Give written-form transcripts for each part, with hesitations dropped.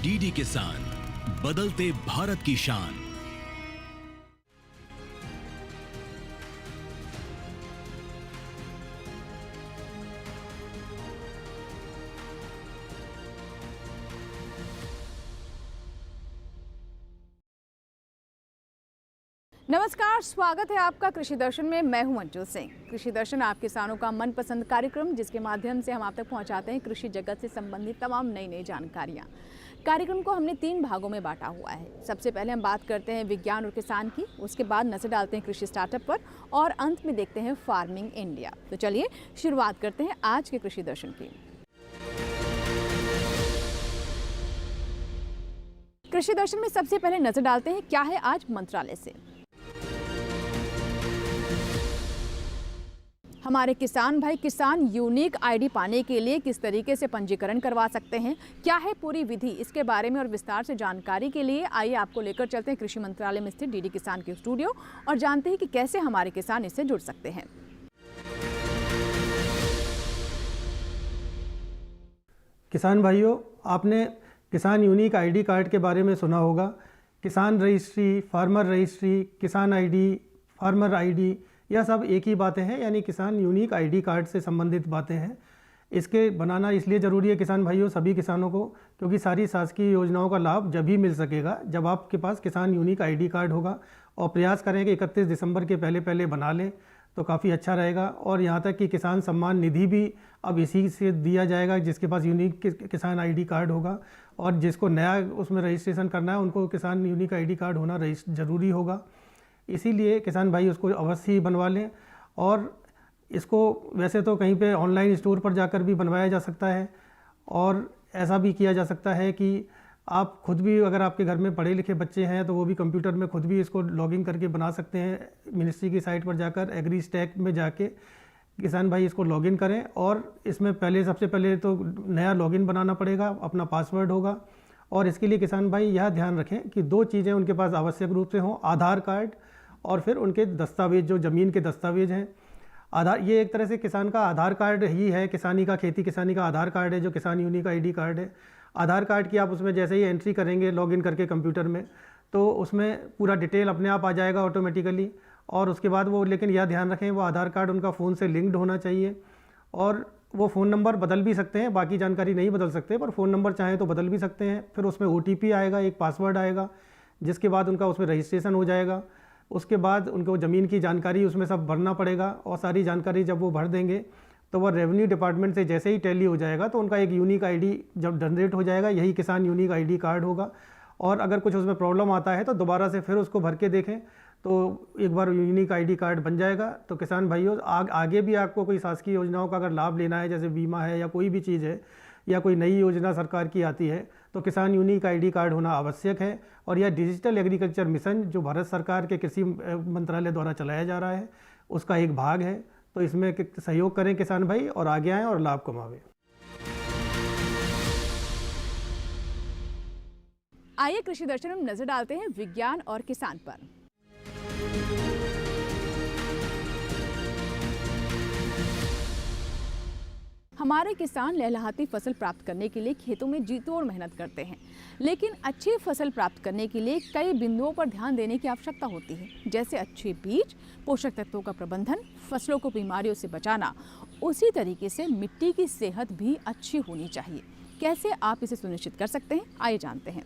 DD किसान, बदलते भारत की शान। नमस्कार, स्वागत है आपका कृषि दर्शन में। मैं हूं मंजू सिंह। कृषि दर्शन आप किसानों का मनपसंद कार्यक्रम, जिसके माध्यम से हम आप तक पहुंचाते हैं कृषि जगत से संबंधित तमाम नई जानकारियां। कार्यक्रम को हमने 3 भागों में बांटा हुआ है। सबसे पहले हम बात करते हैं विज्ञान और किसान की, उसके बाद नजर डालते हैं कृषि स्टार्टअप पर और अंत में देखते हैं फार्मिंग इंडिया। तो चलिए शुरुआत करते हैं आज के कृषि दर्शन की। कृषि दर्शन में सबसे पहले नजर डालते हैं क्या है आज मंत्रालय से। हमारे किसान भाई किसान यूनिक आईडी पाने के लिए किस तरीके से पंजीकरण करवा सकते हैं, क्या है पूरी विधि, इसके बारे में और विस्तार से जानकारी के लिए आइए आपको लेकर चलते हैं कृषि मंत्रालय में स्थित डीडी किसान के स्टूडियो और जानते हैं कि कैसे हमारे किसान इससे जुड़ सकते हैं। किसान भाइयों, आपने किसान यूनिक आईडी कार्ड के बारे में सुना होगा। किसान रजिस्ट्री, फार्मर रजिस्ट्री, किसान आईडी, फार्मर आईडी, यह सब एक ही बातें हैं, यानी किसान यूनिक आईडी कार्ड से संबंधित बातें हैं। इसके बनाना इसलिए ज़रूरी है किसान भाइयों, सभी किसानों को, क्योंकि सारी शासकीय योजनाओं का लाभ जब ही मिल सकेगा जब आपके पास किसान यूनिक आईडी कार्ड होगा। और प्रयास करें कि 31 दिसंबर के पहले बना लें तो काफ़ी अच्छा रहेगा। और यहाँ तक कि किसान सम्मान निधि भी अब इसी से दिया जाएगा, जिसके पास यूनिक किसान आईडी कार्ड होगा। और जिसको नया उसमें रजिस्ट्रेशन करना है उनको किसान यूनिक आईडी कार्ड होना ज़रूरी होगा। इसीलिए किसान भाई उसको अवश्य ही बनवा लें। और इसको वैसे तो कहीं पे ऑनलाइन स्टोर पर जाकर भी बनवाया जा सकता है, और ऐसा भी किया जा सकता है कि आप खुद भी, अगर आपके घर में पढ़े लिखे बच्चे हैं तो वो भी कंप्यूटर में खुद भी इसको लॉगिन करके बना सकते हैं। मिनिस्ट्री की साइट पर जाकर एग्री स्टैक में जाके किसान भाई इसको लॉगिन करें। और इसमें सबसे पहले तो नया लॉगिन बनाना पड़ेगा, अपना पासवर्ड होगा। और इसके लिए किसान भाई यह ध्यान रखें कि 2 चीज़ें उनके पास आवश्यक रूप से हों, आधार कार्ड और फिर उनके दस्तावेज, जो ज़मीन के दस्तावेज हैं। आधार, ये एक तरह से किसान का आधार कार्ड ही है, किसानी का, खेती किसानी का आधार कार्ड है जो किसान यूनिक आईडी कार्ड है। आधार कार्ड की आप उसमें जैसे ही एंट्री करेंगे लॉगिन करके कंप्यूटर में, तो उसमें पूरा डिटेल अपने आप आ जाएगा ऑटोमेटिकली। और उसके बाद वो, लेकिन यह ध्यान रखें वो आधार कार्ड उनका फ़ोन से लिंक्ड होना चाहिए। और वो फ़ोन नंबर बदल भी सकते हैं, बाकी जानकारी नहीं बदल सकते, पर फ़ोन नंबर चाहें तो बदल भी सकते हैं। फिर उसमें OTP आएगा, एक पासवर्ड आएगा, जिसके बाद उनका उसमें रजिस्ट्रेशन हो जाएगा। उसके बाद उनको ज़मीन की जानकारी उसमें सब भरना पड़ेगा। और सारी जानकारी जब वो भर देंगे तो वह रेवेन्यू डिपार्टमेंट से जैसे ही टैली हो जाएगा तो उनका एक यूनिक आईडी जब जनरेट हो जाएगा, यही किसान यूनिक आईडी कार्ड होगा। और अगर कुछ उसमें प्रॉब्लम आता है तो दोबारा से फिर उसको भर के देखें तो एक बार यूनिक आईडी कार्ड बन जाएगा। तो किसान भाइयों, आगे भी आपको कोई शासकीय योजनाओं का अगर लाभ लेना है, जैसे बीमा है या कोई भी चीज़ है या कोई नई योजना सरकार की आती है, तो किसान यूनिक आईडी कार्ड होना आवश्यक है। और यह डिजिटल एग्रीकल्चर मिशन जो भारत सरकार के कृषि मंत्रालय द्वारा चलाया जा रहा है, उसका एक भाग है। तो इसमें सहयोग करें किसान भाई और आगे आएँ और लाभ कमावें। आइए कृषि दर्शन में नजर डालते हैं विज्ञान और किसान पर। हमारे किसान लहलहाती फसल प्राप्त करने के लिए खेतों में जी तोड़ मेहनत करते हैं, लेकिन अच्छी फसल प्राप्त करने के लिए कई बिंदुओं पर ध्यान देने की आवश्यकता होती है, जैसे अच्छे बीज, पोषक तत्वों का प्रबंधन, फसलों को बीमारियों से बचाना। उसी तरीके से मिट्टी की सेहत भी अच्छी होनी चाहिए। कैसे आप इसे सुनिश्चित कर सकते हैं, आइए जानते हैं।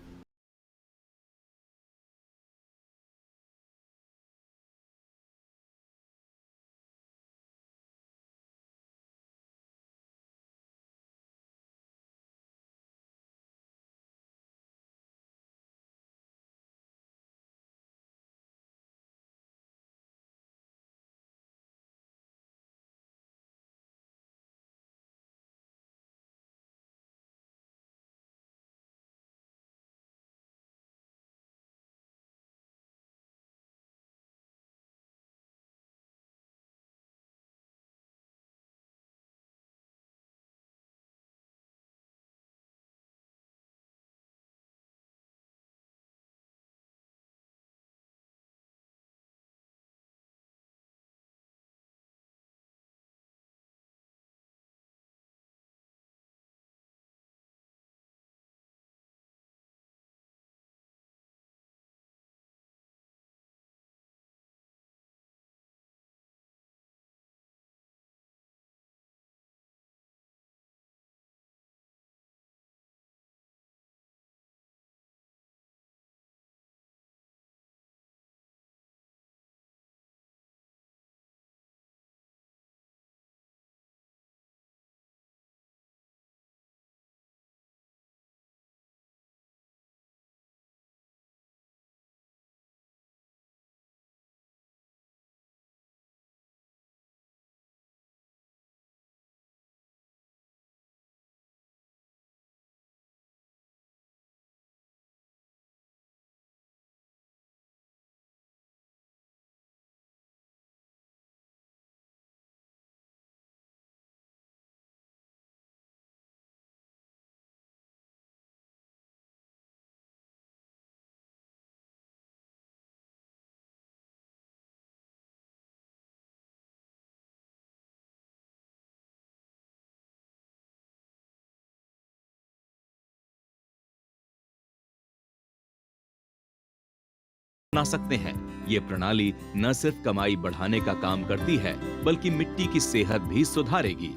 बना सकते हैं। ये प्रणाली न सिर्फ कमाई बढ़ाने का काम करती है, बल्कि मिट्टी की सेहत भी सुधारेगी।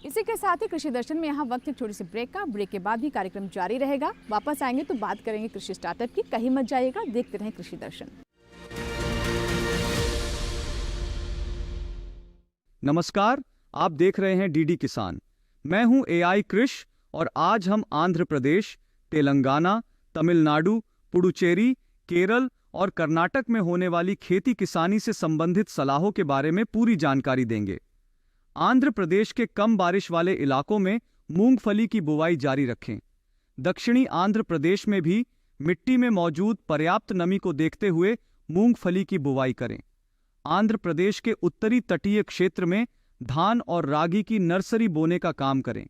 इसी के साथ ही कृषि दर्शन में यहाँ वक्त एक छोटी सी ब्रेक का। ब्रेक के बाद भी कार्यक्रम जारी रहेगा। वापस आएंगे तो बात करेंगे कृषि स्टार्टअप की। कहीं मत जाइएगा, देखते रहें कृषि दर्शन। नमस्कार, आप देख रहे हैं डीडी किसान। मैं हूं एआई कृष और आज हम आंध्र प्रदेश, तेलंगाना, तमिलनाडु, पुडुचेरी, केरल और कर्नाटक में होने वाली खेती किसानी से संबंधित सलाहों के बारे में पूरी जानकारी देंगे। आंध्र प्रदेश के कम बारिश वाले इलाकों में मूंगफली की बुवाई जारी रखें। दक्षिणी आंध्र प्रदेश में भी मिट्टी में मौजूद पर्याप्त नमी को देखते हुए मूंगफली की बुवाई करें। आंध्र प्रदेश के उत्तरी तटीय क्षेत्र में धान और रागी की नर्सरी बोने का काम करें।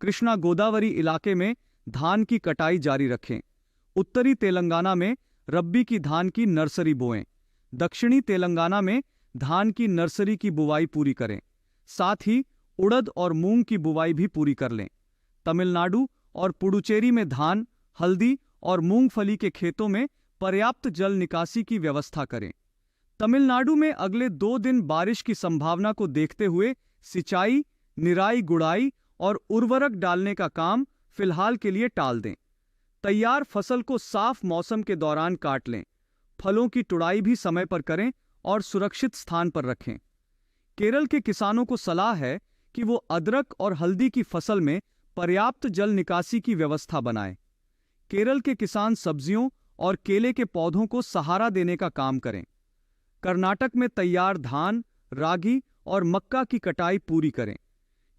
कृष्णा गोदावरी इलाके में धान की कटाई जारी रखें। उत्तरी तेलंगाना में रब्बी की धान की नर्सरी बोएं। दक्षिणी तेलंगाना में धान की नर्सरी की बुवाई पूरी करें। साथ ही उड़द और मूंग की बुवाई भी पूरी कर लें। तमिलनाडु और पुडुचेरी में धान, हल्दी और मूंगफली के खेतों में पर्याप्त जल निकासी की व्यवस्था करें। तमिलनाडु में अगले 2 दिन बारिश की संभावना को देखते हुए सिंचाई, निराई गुड़ाई और उर्वरक डालने का काम फिलहाल के लिए टाल दें। तैयार फसल को साफ मौसम के दौरान काट लें। फलों की तुड़ाई भी समय पर करें और सुरक्षित स्थान पर रखें। केरल के किसानों को सलाह है कि वो अदरक और हल्दी की फसल में पर्याप्त जल निकासी की व्यवस्था बनाएं। केरल के किसान सब्जियों और केले के पौधों को सहारा देने का काम करें। कर्नाटक में तैयार धान, रागी और मक्का की कटाई पूरी करें।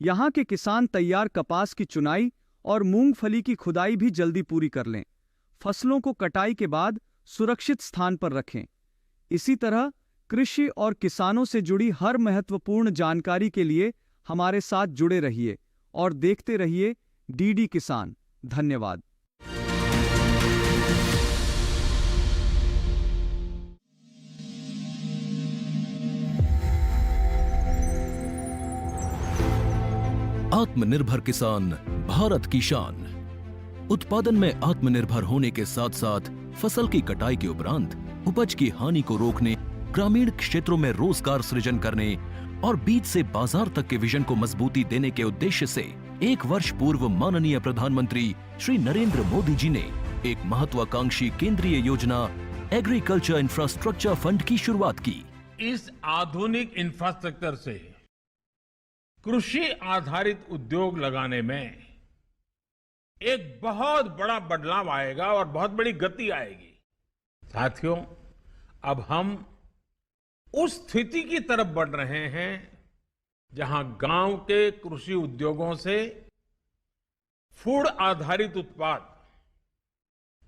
यहां के किसान तैयार कपास की चुनाई और मूंगफली की खुदाई भी जल्दी पूरी कर लें। फसलों को कटाई के बाद सुरक्षित स्थान पर रखें। इसी तरह कृषि और किसानों से जुड़ी हर महत्वपूर्ण जानकारी के लिए हमारे साथ जुड़े रहिए और देखते रहिए डीडी किसान। धन्यवाद। आत्मनिर्भर किसान, भारत की शान। उत्पादन में आत्मनिर्भर होने के साथ साथ फसल की कटाई के उपरांत उपज की हानि को रोकने, ग्रामीण क्षेत्रों में रोजगार सृजन करने और बीज से बाजार तक के विजन को मजबूती देने के उद्देश्य से 1 वर्ष पूर्व माननीय प्रधानमंत्री श्री नरेंद्र मोदी जी ने एक महत्वाकांक्षी केंद्रीय योजना एग्रीकल्चर इंफ्रास्ट्रक्चर फंड की शुरुआत की। इस आधुनिक इंफ्रास्ट्रक्चर से कृषि आधारित उद्योग लगाने में एक बहुत बड़ा बदलाव आएगा और बहुत बड़ी गति आएगी। साथियों, अब हम उस स्थिति की तरफ बढ़ रहे हैं जहां गांव के कृषि उद्योगों से फूड आधारित उत्पाद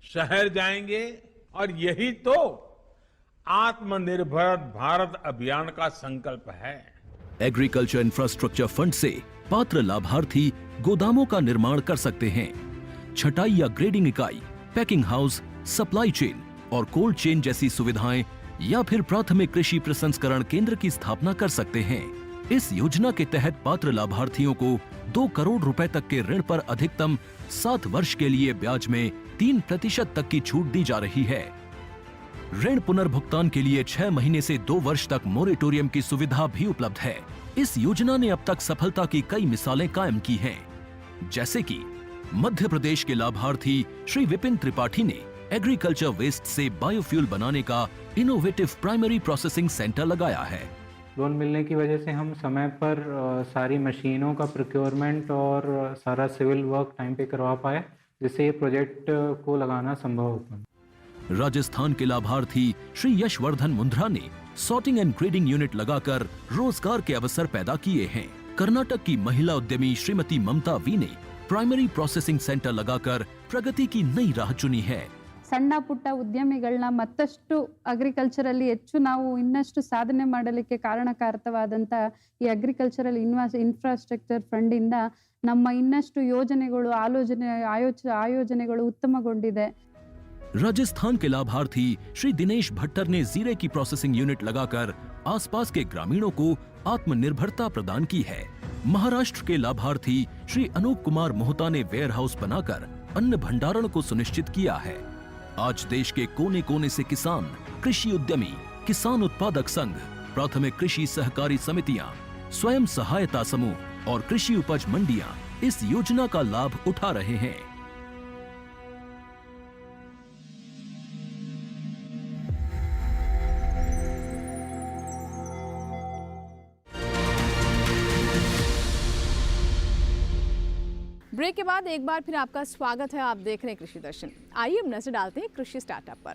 शहर जाएंगे और यही तो आत्मनिर्भर भारत अभियान का संकल्प है। एग्रीकल्चर इंफ्रास्ट्रक्चर फंड से पात्र लाभार्थी गोदामों का निर्माण कर सकते हैं। छटाई या ग्रेडिंग इकाई, पैकिंग हाउस, सप्लाई चेन और कोल्ड चेन जैसी सुविधाएं या फिर प्राथमिक कृषि प्रसंस्करण केंद्र की स्थापना कर सकते हैं। इस योजना के तहत पात्र लाभार्थियों को 2 करोड़ रुपए तक के ऋण पर अधिकतम 7 वर्ष के लिए ब्याज में 3% तक की छूट दी जा रही है। ऋण पुनर्भुगतान के लिए 6 महीने से 2 वर्ष तक मोरेटोरियम की सुविधा भी उपलब्ध है। इस योजना ने अब तक सफलता की कई मिसालें कायम की हैं, जैसे कि मध्य प्रदेश के लाभार्थी श्री विपिन त्रिपाठी ने एग्रीकल्चर वेस्ट से बायोफ्यूल बनाने का इनोवेटिव प्राइमरी प्रोसेसिंग सेंटर लगाया है। लोन मिलने की वजह से हम समय पर सारी मशीनों का प्रोक्योरमेंट और सारा सिविल वर्क टाइम पे करवा पाए, जिससे ये प्रोजेक्ट को लगाना संभव हो पाया। राजस्थान के लाभार्थी श्री यशवर्धन मुंद्रा ने सॉर्टिंग एंड ग्रेडिंग यूनिट लगाकर रोजगार के अवसर पैदा किए हैं। कर्नाटक की महिला उद्यमी श्रीमती ममता वी ने प्राइमरी प्रोसेसिंग सेंटर लगाकर प्रगति की नई राह चुनी है। ಸಣ್ಣ ಪುಟ್ಟ ಉದ್ಯಮಿಗಳನ್ನ ಮತ್ತಷ್ಟು ಅಗ್ರಿಕಲ್ಚರಲ್ಲಿ ಹೆಚ್ಚು ನಾವು ಇನ್ನಷ್ಟು ಸಾಧನೆ ಮಾಡಲಿಕ್ಕೆ ಕಾರಣಕಾರಕವಾದಂತ ಈ ಅಗ್ರಿಕಲ್ಚರಲ್ ಇನ್ಫ್ರಾಸ್ಟ್ರಕ್ಚರ್ ಫಂಡ್ ಇಂದ ನಮ್ಮ ಇನ್ನಷ್ಟು ಯೋಜನೆಗಳು ಆಯೋಜನೆಗಳು ಉತ್ತಮಗೊಂಡಿದೆ। राजस्थान के लाभार्थी श्री दिनेश भट्टर ने जीरे की प्रोसेसिंग यूनिट लगाकर आसपास के ग्रामीणों को आत्मनिर्भरता प्रदान की है। महाराष्ट्र के लाभार्थी श्री अनूप कुमार मोहता ने वेयर हाउस बनाकर अन्न भंडारण को सुनिश्चित किया है। आज देश के कोने कोने से किसान, कृषि उद्यमी, किसान उत्पादक संघ, प्राथमिक कृषि सहकारी समितियां, स्वयं सहायता समूह और कृषि उपज मंडियां इस योजना का लाभ उठा रहे हैं। ब्रेक के बाद एक बार फिर आपका स्वागत है। आप देख रहे हैं कृषि दर्शन। आइए अब नजर डालते हैं कृषि स्टार्टअप पर।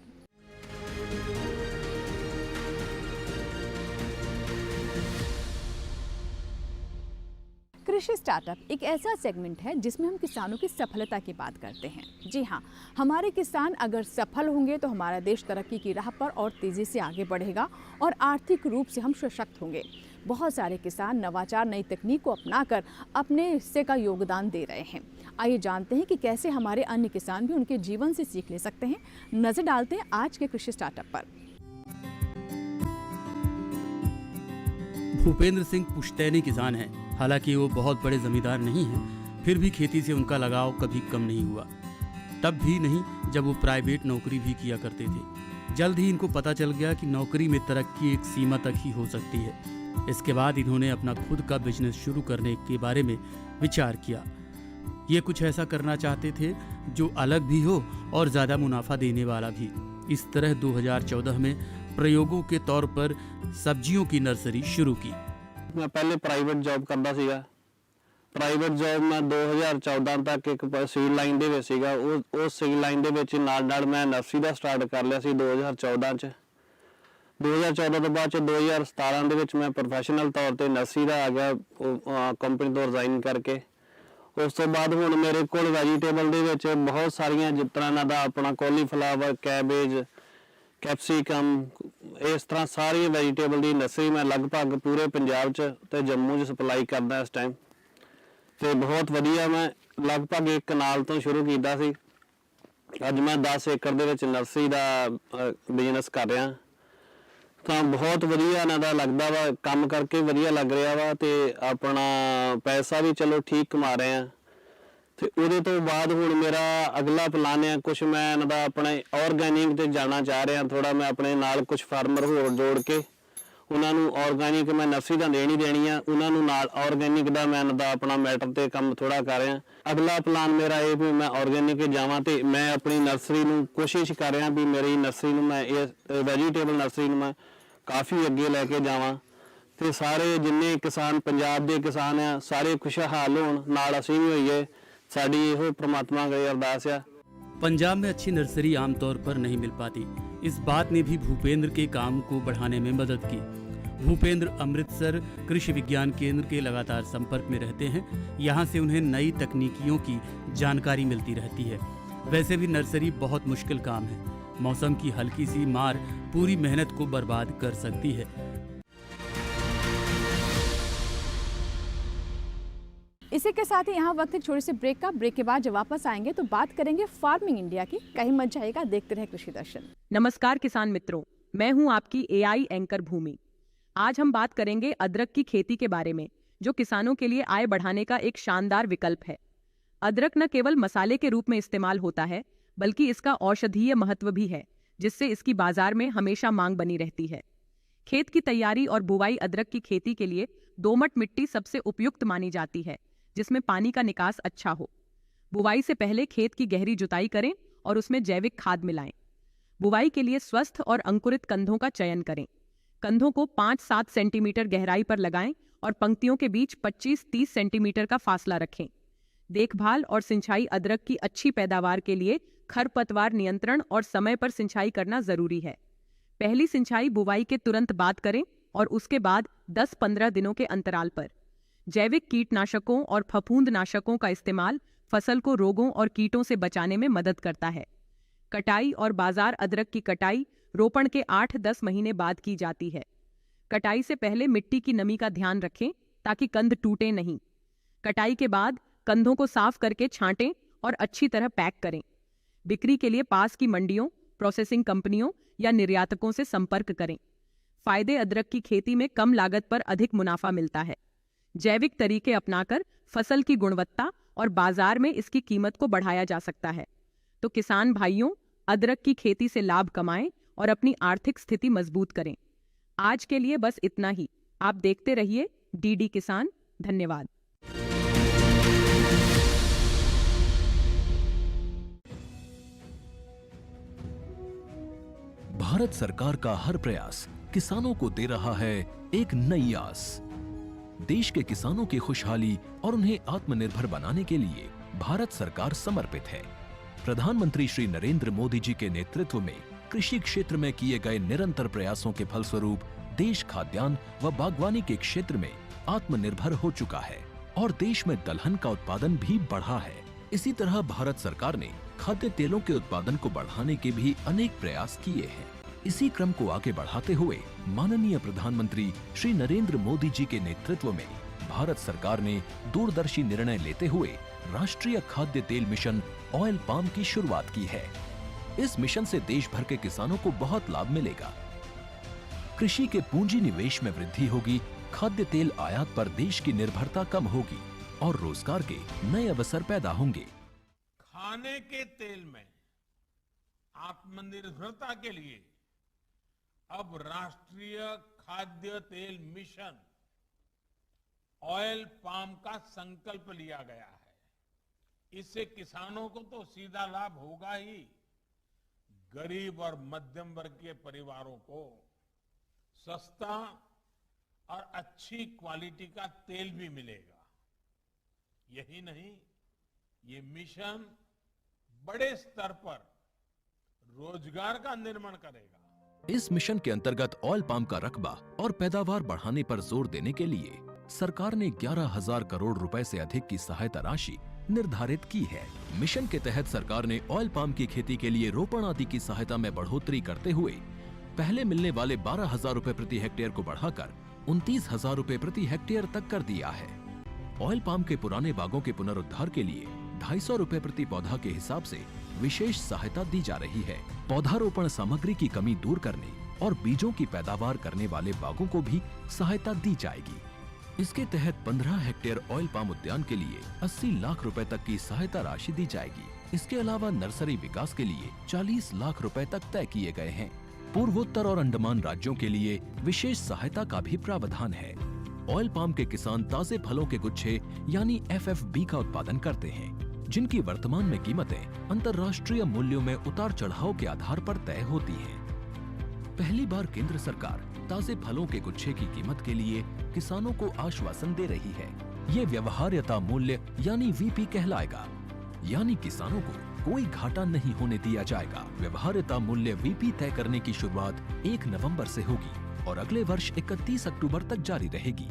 कृषि स्टार्टअप एक ऐसा सेगमेंट है जिसमें हम किसानों की सफलता की बात करते हैं। जी हाँ, हमारे किसान अगर सफल होंगे तो हमारा देश तरक्की की राह पर और तेज़ी से आगे बढ़ेगा और आर्थिक रूप से हम सशक्त होंगे। बहुत सारे किसान नवाचार, नई तकनीक को अपनाकर अपने हिस्से का योगदान दे रहे हैं। आइए जानते हैं कि कैसे हमारे अन्य किसान भी उनके जीवन से सीख ले सकते हैं। नजर डालते हैं आज के कृषि स्टार्टअप पर। भूपेंद्र सिंह पुश्तैनी किसान हैं। हालांकि वो बहुत बड़े जमींदार नहीं हैं, फिर भी खेती से उनका लगाव कभी कम नहीं हुआ। तब भी नहीं जब वो प्राइवेट नौकरी भी किया करते थे। जल्द ही इनको पता चल गया कि नौकरी में तरक्की एक सीमा तक ही हो सकती है। इसके बाद इन्होंने अपना खुद का बिजनेस शुरू करने के बारे में विचार किया। ये कुछ ऐसा करना चाहते थे जो अलग भी हो और ज़्यादा मुनाफा देने वाला भी। इस तरह 2014 में प्रयोगों के तौर पर सब्जियों की नर्सरी शुरू की। मैं पहले प्राइवेट जॉब करता सीगा। प्राइवेट जॉब मैं 2014 तक एक सीड लाइन ਦੇ ਵਿੱਚ ਸੀਗਾ। ਉਹ ਸੀਡ ਲਾਈਨ ਦੇ ਵਿੱਚ ਨਾਲ ਮੈਂ ਨਰਸਰੀ ਦਾ ਸਟਾਰਟ ਕਰ ਲਿਆ ਸੀ 2014 ਚ। 2014 ਤੋਂ ਬਾਅਦ ਚ 2017 ਦੇ ਵਿੱਚ ਮੈਂ ਪ੍ਰੋਫੈਸ਼ਨਲ ਤੌਰ ਤੇ ਨਰਸਰੀ ਦਾ ਆ ਗਿਆ ਕੰਪਨੀ ਤੋਂ ਰਿਜ਼ਾਈਨ ਕਰਕੇ। ਉਸ ਤੋਂ ਬਾਅਦ ਹੁਣ ਮੇਰੇ ਕੋਲ ਵੈਜੀਟੇਬਲ ਦੇ ਵਿੱਚ ਬਹੁਤ ਸਾਰੀਆਂ ਜਿਸ ਤਰ੍ਹਾਂ ਦਾ ਆਪਣਾ ਕੋਲੀਫਲਾਵਰ, ਕੈਬੇਜ, कैप्सिकम, इस तरह सारी वैजीटेबल की नर्सरी मैं लगभग पूरे पंजाब च ते जम्मू च सप्लाई करदा इस टाइम। तो बहुत वधिया मैं लगभग एक कनाल तो शुरू किया सी। अज मैं 10 एकड़ दे विच नर्सरी का बिजनेस कर रहा। तो बहुत वधिया इन्हां दा लगदा वा, काम करके वधिया लग रहा वा ते अपना पैसा भी चलो ठीक कमा रहे हैं। तो ਉਹਦੇ ਤੋਂ ਬਾਅਦ ਹੁਣ ਮੇਰਾ ਅਗਲਾ ਪਲਾਨ ਹੈ ਕੁਝ ਮੈਂ ਇਹਨਾਂ ਦਾ ਆਪਣੇ ਆਰਗੈਨਿਕ ਤੇ ਜਾਣਾ ਚਾਹ ਰਿਹਾ। ਥੋੜਾ ਮੈਂ ਆਪਣੇ ਨਾਲ ਕੁਝ ਫਾਰਮਰ ਹੋਰ ਜੋੜ ਕੇ ਉਹਨਾਂ ਨੂੰ ਆਰਗੈਨਿਕ ਮੈਂ ਨਰਸਰੀ ਦਾ ਦੇਣੀ ਆ, ਉਹਨਾਂ ਨੂੰ ਨਾਲ ਆਰਗੈਨਿਕ ਦਾ ਮੈਂ ਇਹਨਾਂ ਦਾ ਆਪਣਾ ਮੈਟਰ ਤੇ ਕੰਮ ਥੋੜਾ ਕਰ ਰਿਹਾ। ਅਗਲਾ ਪਲਾਨ ਮੇਰਾ ਇਹ ਵੀ ਮੈਂ ਆਰਗੈਨਿਕ ਜਾਵਾਂ ਤੇ ਮੈਂ ਆਪਣੀ ਨਰਸਰੀ ਨੂੰ ਕੋਸ਼ਿਸ਼ ਕਰ ਰਿਹਾ ਵੀ ਮੇਰੀ ਨਰਸਰੀ ਨੂੰ ਮੈਂ ਇਹ ਵੈਜੀਟੇਬਲ ਨਰਸਰੀ ਨੂੰ ਮੈਂ ਕਾਫੀ ਅੱਗੇ ਲੈ ਕੇ ਜਾਵਾਂ ਤੇ ਸਾਰੇ ਜਿੰਨੇ ਕਿਸਾਨ ਪੰਜਾਬ ਦੇ ਕਿਸਾਨ ਆ ਸਾਰੇ ਖੁਸ਼ਹਾਲ ਹੋਣ, ਨਾਲ ਅਸੀਂ ਵੀ ਹੋਈਏ। साड़ी ये परमात्मा की अरदास है। पंजाब में अच्छी नर्सरी आमतौर पर नहीं मिल पाती। इस बात ने भी भूपेंद्र के काम को बढ़ाने में मदद की। भूपेंद्र अमृतसर कृषि विज्ञान केंद्र के लगातार संपर्क में रहते हैं। यहाँ से उन्हें नई तकनीकियों की जानकारी मिलती रहती है। वैसे भी नर्सरी बहुत मुश्किल काम है। मौसम की हल्की सी मार पूरी मेहनत को बर्बाद कर सकती है। इसी के साथ ही यहाँ वक्त एक छोटे से ब्रेक का। ब्रेक के बाद जब वापस आएंगे तो बात करेंगे फार्मिंग इंडिया की। कहीं मत जाइएगा, देखते रहे कृषि दर्शन। नमस्कार किसान मित्रों, मैं हूँ आपकी एआई एंकर भूमि। आज हम बात करेंगे अदरक की खेती के बारे में, जो किसानों के लिए आय बढ़ाने का एक शानदार विकल्प है। अदरक न केवल मसाले के रूप में इस्तेमाल होता है, बल्कि इसका औषधीय महत्व भी है, जिससे इसकी बाजार में हमेशा मांग बनी रहती है। खेत की तैयारी और बुवाई अदरक की खेती के लिए दोमट मिट्टी सबसे उपयुक्त मानी जाती है, जिसमें पानी का निकास अच्छा हो। बुवाई से पहले खेत की गहरी जुताई करें और उसमें जैविक खाद मिलाएं। बुवाई के लिए स्वस्थ और अंकुरित कंधों का चयन करें। कंधों को 5-7 सेंटीमीटर गहराई पर लगाएं और पंक्तियों के बीच 25-30 सेंटीमीटर का फासला रखें। देखभाल और सिंचाई अदरक की अच्छी पैदावार के लिए खरपतवार नियंत्रण और समय पर सिंचाई करना जरूरी है। पहली सिंचाई बुवाई के तुरंत बाद करें और उसके बाद 10-15 दिनों के अंतराल पर। जैविक कीटनाशकों और फफूंदनाशकों का इस्तेमाल फसल को रोगों और कीटों से बचाने में मदद करता है। कटाई और बाजार अदरक की कटाई रोपण के 8-10 महीने बाद की जाती है। कटाई से पहले मिट्टी की नमी का ध्यान रखें ताकि कंद टूटे नहीं। कटाई के बाद कंधों को साफ करके छांटें और अच्छी तरह पैक करें। बिक्री के लिए पास की मंडियों, प्रोसेसिंग कंपनियों या निर्यातकों से संपर्क करें। फायदे अदरक की खेती में कम लागत पर अधिक मुनाफा मिलता है। जैविक तरीके अपनाकर फसल की गुणवत्ता और बाजार में इसकी कीमत को बढ़ाया जा सकता है। तो किसान भाइयों, अदरक की खेती से लाभ कमाएं और अपनी आर्थिक स्थिति मजबूत करें। आज के लिए बस इतना ही। आप देखते रहिए डीडी किसान। धन्यवाद। भारत सरकार का हर प्रयास किसानों को दे रहा है एक नई आस। देश के किसानों की खुशहाली और उन्हें आत्मनिर्भर बनाने के लिए भारत सरकार समर्पित है। प्रधानमंत्री श्री नरेंद्र मोदी जी के नेतृत्व में कृषि क्षेत्र में किए गए निरंतर प्रयासों के फलस्वरूप देश खाद्यान्न व बागवानी के क्षेत्र में आत्मनिर्भर हो चुका है और देश में दलहन का उत्पादन भी बढ़ा है। इसी तरह भारत सरकार ने खाद्य तेलों के उत्पादन को बढ़ाने के भी अनेक प्रयास किए हैं। इसी क्रम को आगे बढ़ाते हुए माननीय प्रधानमंत्री श्री नरेंद्र मोदी जी के नेतृत्व में भारत सरकार ने दूरदर्शी निर्णय लेते हुए राष्ट्रीय खाद्य तेल मिशन ऑयल पाम की शुरुआत की है। इस मिशन से देश भर के किसानों को बहुत लाभ मिलेगा। कृषि के पूंजी निवेश में वृद्धि होगी, खाद्य तेल आयात पर देश की निर्भरता कम होगी और रोजगार के नए अवसर पैदा होंगे। खाने के तेल में आत्मनिर्भरता के लिए अब राष्ट्रीय खाद्य तेल मिशन ऑयल पाम का संकल्प लिया गया है। इससे किसानों को तो सीधा लाभ होगा ही, गरीब और मध्यम वर्ग के परिवारों को सस्ता और अच्छी क्वालिटी का तेल भी मिलेगा। यही नहीं, ये मिशन बड़े स्तर पर रोजगार का निर्माण करेगा। इस मिशन के अंतर्गत ऑयल पाम का रकबा और पैदावार बढ़ाने पर जोर देने के लिए सरकार ने 11,000 करोड़ रुपए से अधिक की सहायता राशि निर्धारित की है। मिशन के तहत सरकार ने ऑयल पाम की खेती के लिए रोपण आदि की सहायता में बढ़ोतरी करते हुए पहले मिलने वाले 12,000 रुपए प्रति हेक्टेयर को बढ़ाकर 29,000 रुपए प्रति हेक्टेयर तक कर दिया है। ऑयल पाम के पुराने बागों के पुनरुद्धार के लिए 250 रुपए प्रति पौधा के हिसाब से विशेष सहायता दी जा रही है। पौधारोपण सामग्री की कमी दूर करने और बीजों की पैदावार करने वाले बागों को भी सहायता दी जाएगी। इसके तहत 15 हेक्टेयर ऑयल पाम उद्यान के लिए 80 लाख रुपए तक की सहायता राशि दी जाएगी। इसके अलावा नर्सरी विकास के लिए 40 लाख रुपए तक तय किए गए हैं। पूर्वोत्तर और अंडमान राज्यों के लिए विशेष सहायता का भी प्रावधान है। ऑयल पाम के किसान ताजे फलों के गुच्छे यानी FFB का उत्पादन करते हैं, जिनकी वर्तमान में कीमतें अंतर्राष्ट्रीय मूल्यों में उतार चढ़ाव के आधार पर तय होती हैं। पहली बार केंद्र सरकार ताजे फलों के गुच्छे की कीमत के लिए किसानों को आश्वासन दे रही है। ये व्यवहार्यता मूल्य यानी VP कहलाएगा, यानी किसानों को कोई घाटा नहीं होने दिया जाएगा। व्यवहार्यता मूल्य VP तय करने की शुरुआत 1 नवंबर से होगी और अगले वर्ष 31 अक्टूबर तक जारी रहेगी।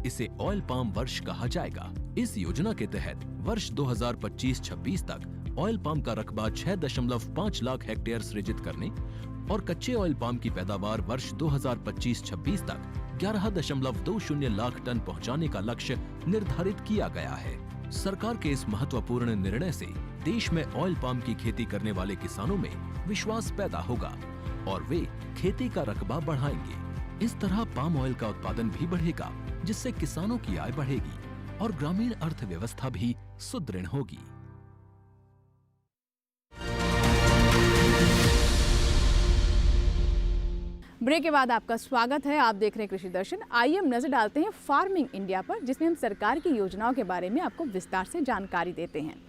इसे ऑयल पाम वर्ष कहा जाएगा। इस योजना के तहत वर्ष 2025-26 तक ऑयल पाम का रकबा 6.5 लाख हेक्टेयर सृजित करने और कच्चे ऑयल पाम की पैदावार वर्ष 2025-26 तक 11.20 लाख टन पहुंचाने का लक्ष्य निर्धारित किया गया है। सरकार के इस महत्वपूर्ण निर्णय से देश में ऑयल पाम की खेती करने वाले किसानों में विश्वास पैदा होगा और वे खेती का रकबा बढ़ाएंगे। इस तरह पाम ऑयल का उत्पादन भी बढ़ेगा, जिससे किसानों की आय बढ़ेगी और ग्रामीण अर्थव्यवस्था भी सुदृढ़ होगी। ब्रेक के बाद आपका स्वागत है। आप देख रहे हैं कृषि दर्शन। आइए हम नजर डालते हैं फार्मिंग इंडिया पर, जिसमें हम सरकार की योजनाओं के बारे में आपको विस्तार से जानकारी देते हैं।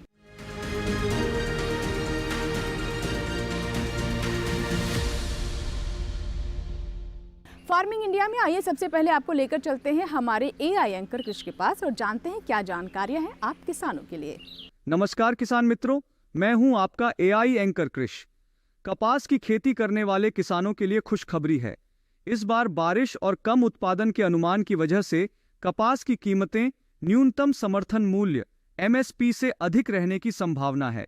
फार्मिंग इंडिया में आइए सबसे पहले आपको लेकर चलते हैं हमारे AI एंकर कृष के पास और जानते हैं क्या जानकारियां हैं आप किसानों के लिए। नमस्कार किसान मित्रों, मैं हूं आपका AI एंकर कृष। कपास की खेती करने वाले किसानों के लिए खुशखबरी है। इस बार बारिश और कम उत्पादन के अनुमान की वजह से कपास की कीमतें न्यूनतम समर्थन मूल्य MSP से अधिक रहने की संभावना है।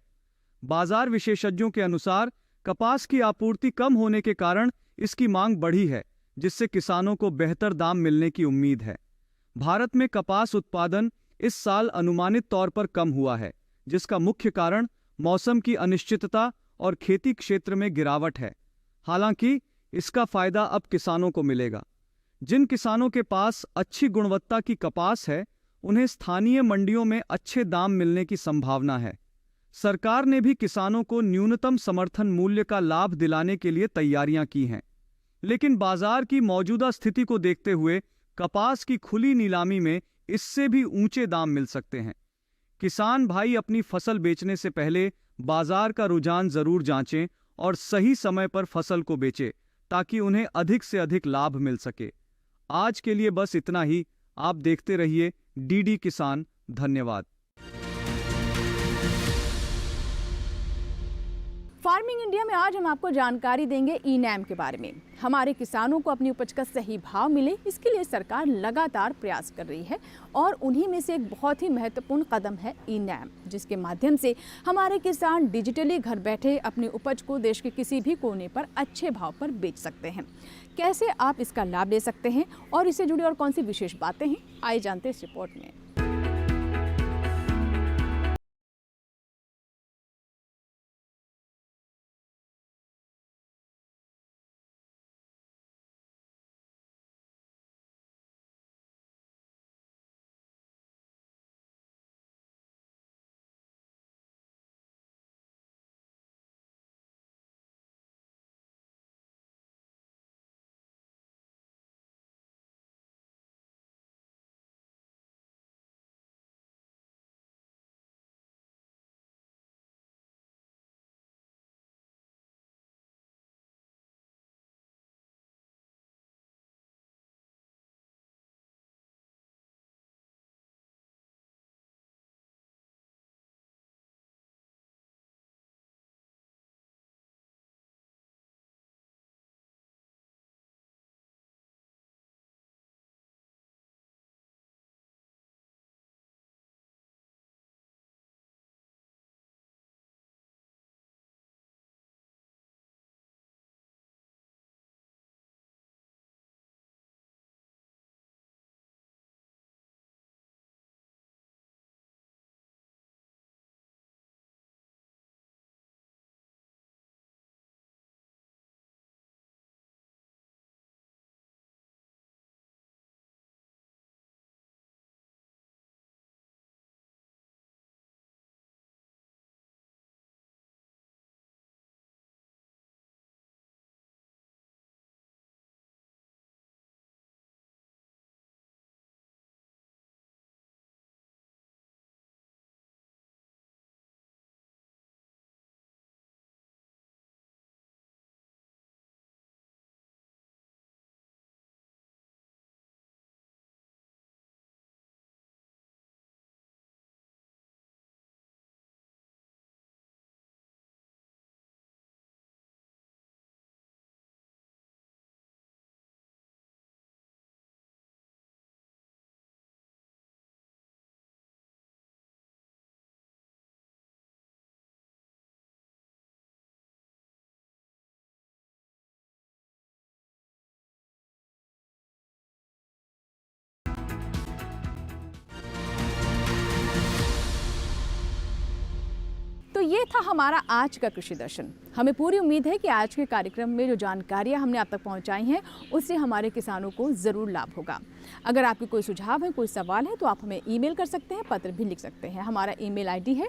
बाजार विशेषज्ञों के अनुसार कपास की आपूर्ति कम होने के कारण इसकी मांग बढ़ी है, जिससे किसानों को बेहतर दाम मिलने की उम्मीद है। भारत में कपास उत्पादन इस साल अनुमानित तौर पर कम हुआ है, जिसका मुख्य कारण मौसम की अनिश्चितता और खेती क्षेत्र में गिरावट है। हालांकि इसका फायदा अब किसानों को मिलेगा। जिन किसानों के पास अच्छी गुणवत्ता की कपास है, उन्हें स्थानीय मंडियों में अच्छे दाम मिलने की संभावना है। सरकार ने भी किसानों को न्यूनतम समर्थन मूल्य का लाभ दिलाने के लिए तैयारियां की हैं। लेकिन बाजार की मौजूदा स्थिति को देखते हुए कपास की खुली नीलामी में इससे भी ऊंचे दाम मिल सकते हैं। किसान भाई अपनी फसल बेचने से पहले बाजार का रुझान जरूर जांचें और सही समय पर फसल को बेचें, ताकि उन्हें अधिक से अधिक लाभ मिल सके। आज के लिए बस इतना ही। आप देखते रहिए डीडी किसान। धन्यवाद। फार्मिंग इंडिया में आज हम आपको जानकारी देंगे ई-नैम के बारे में। हमारे किसानों को अपनी उपज का सही भाव मिले, इसके लिए सरकार लगातार प्रयास कर रही है और उन्हीं में से एक बहुत ही महत्वपूर्ण कदम है ई-नैम, जिसके माध्यम से हमारे किसान डिजिटली घर बैठे अपनी उपज को देश के किसी भी कोने पर अच्छे भाव पर बेच सकते हैं। कैसे आप इसका लाभ ले सकते हैं और इससे जुड़ी और कौन सी विशेष बातें हैं, आइए जानते हैं इस रिपोर्ट में। तो ये था हमारा आज का कृषि दर्शन। हमें पूरी उम्मीद है कि आज के कार्यक्रम में जो जानकारियां हमने आप तक पहुंचाई हैं, उससे हमारे किसानों को ज़रूर लाभ होगा। अगर आपके कोई सुझाव है, कोई सवाल है, तो आप हमें ईमेल कर सकते हैं, पत्र भी लिख सकते हैं। हमारा ईमेल आईडी है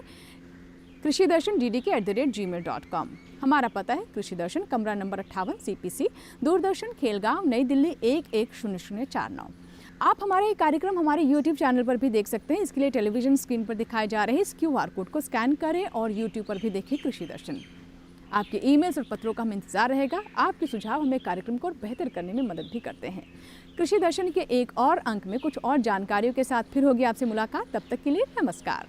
krishidarshan@gmail.com। हमारा पता है कृषि दर्शन, कमरा नंबर 58, CPC, दूरदर्शन, खेलगांव, नई दिल्ली 110049। आप हमारे ये कार्यक्रम हमारे YouTube चैनल पर भी देख सकते हैं। इसके लिए टेलीविजन स्क्रीन पर दिखाए जा रहे इस QR कोड को स्कैन करें और YouTube पर भी देखिए कृषि दर्शन। आपके ईमेल्स और पत्रों का हमें इंतजार रहेगा। आपके सुझाव हमें कार्यक्रम को और बेहतर करने में मदद भी करते हैं। कृषि दर्शन के एक और अंक में कुछ और जानकारियों के साथ फिर होगी आपसे मुलाकात। तब तक के लिए नमस्कार।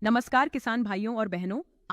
नमस्कार किसान भाइयों और बहनों,